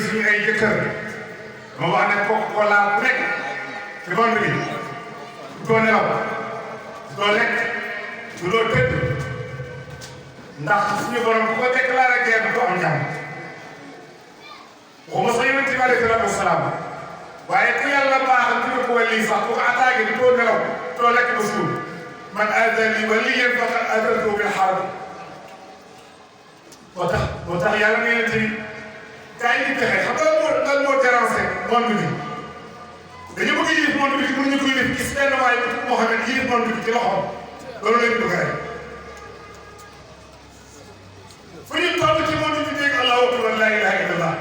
suñu ay jëkkër ma wax ne kooku koo laal ku nekk ci monde bi doo nelaw doo lekk du doo tëdd ndax suñu borom ku ko déclaré guerre du am jàmm waxuma sax yonent bi alayhi salaatu wasalaam waaye ku yàlla baaxal ku ko wali sax ku ko attaqué di doo nelaw doo lekk ba suur man aadani waliyan faqad aadantuhu bil harb moo tax yàlla nee na tamit gars yi di pexe xam nga lan moo déranger monde bi dañu bëgg yilif monde bi mënuñu ko yilif gis benn waay moo xam ne yilif monde bi ci loxoom loolu la ñu bëgg rek fu ñu toll ci monde bi dégg allahu akbar la ilaha illallah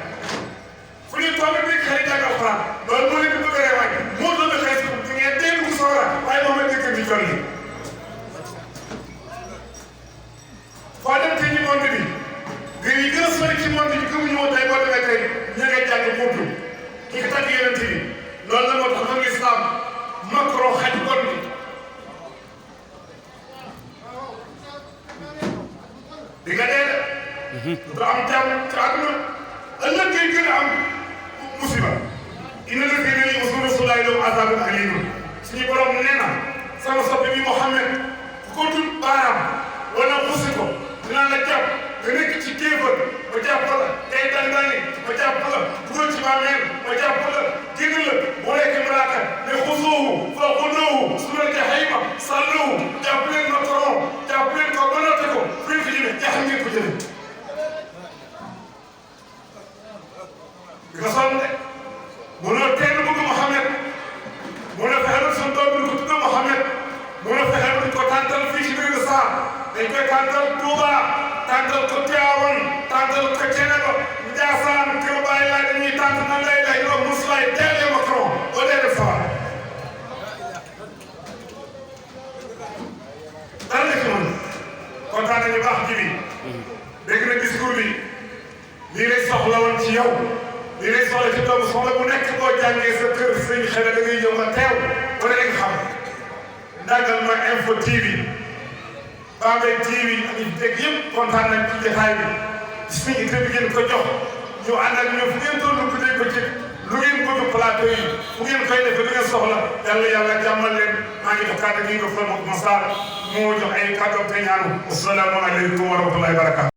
fu ñu toll dégg xëy jàng alxuraan loolu moo leen di bëgg rek waay moo doon xëy si di ngeen dégg bu soora waaye moom la dëkk bi jolli foo dem ci monde bi gën yi gën a sori ci monde bi gëmuñu woon tey boo demee tey ña ngay jàng mottu ki ko tàgg yonent bi loolu la moo tax nag islam Macron xaj kon bi di nga dee de du am jàmm ci àdduna ëllëg ngay gën a am musiba inna lazina yu'zuna rasulallahi lahum azabun alim suñu borom nee na sama soppe bi Muhammad ku ko dul baaraam wala xusi ko dinaa la jàpp nga nekk ci kéefar ma jàpp la ngay dandani ma jàpp la dugal ci bàmmeel ma jàpp la génn la bu nekk malaaka ne xusuuhu fa xulluuhu summa jahima salluuhu jàpp leen Macron jàpp leen ko ba noté ko fu ngeen ko jëlee jaxam ngeen ko jëlee di ko sonn de mënoo kenn bëgg Mouhamed mënoo fexe ba suñu doom bi ko tudd Mouhamed mënoo fexe ba ko tàntal fii ci biir Saar dañ koy tàntal Touba tàntal ko Tiwaawan tàntal ko Thiénaba Ndiassane Kër Baye laay dañuy tànt nan lay day loolu musulaay teelee Macron ba dee def sawar dara nga ci mën kontaan nañu baax ji bi dégg na discours bi lii lay soxla woon ci yow lii lay soxla ci doomu soxla bu nekk boo jàngee sa kër sëñ xel da ngay ñëw nga teew ba ne nga xam ndàngal ma Info TV Bambey TV ak ñi dégg yëpp kontaan nañ ci jotaay bi gis nañ itam bi ngeen ko jox ñu ànd ak ñoom fu ngeen doon ko dégg ko ci lu ngeen bëgg plateau yi fu ngeen koy defee lu ngeen soxla yàlla jàmmal leen maa ngi jox kàddu gi nga fa Massar moo jox ay kàddu te ñaanu assalaamu aleykum wa rahmatullahi wa barakatu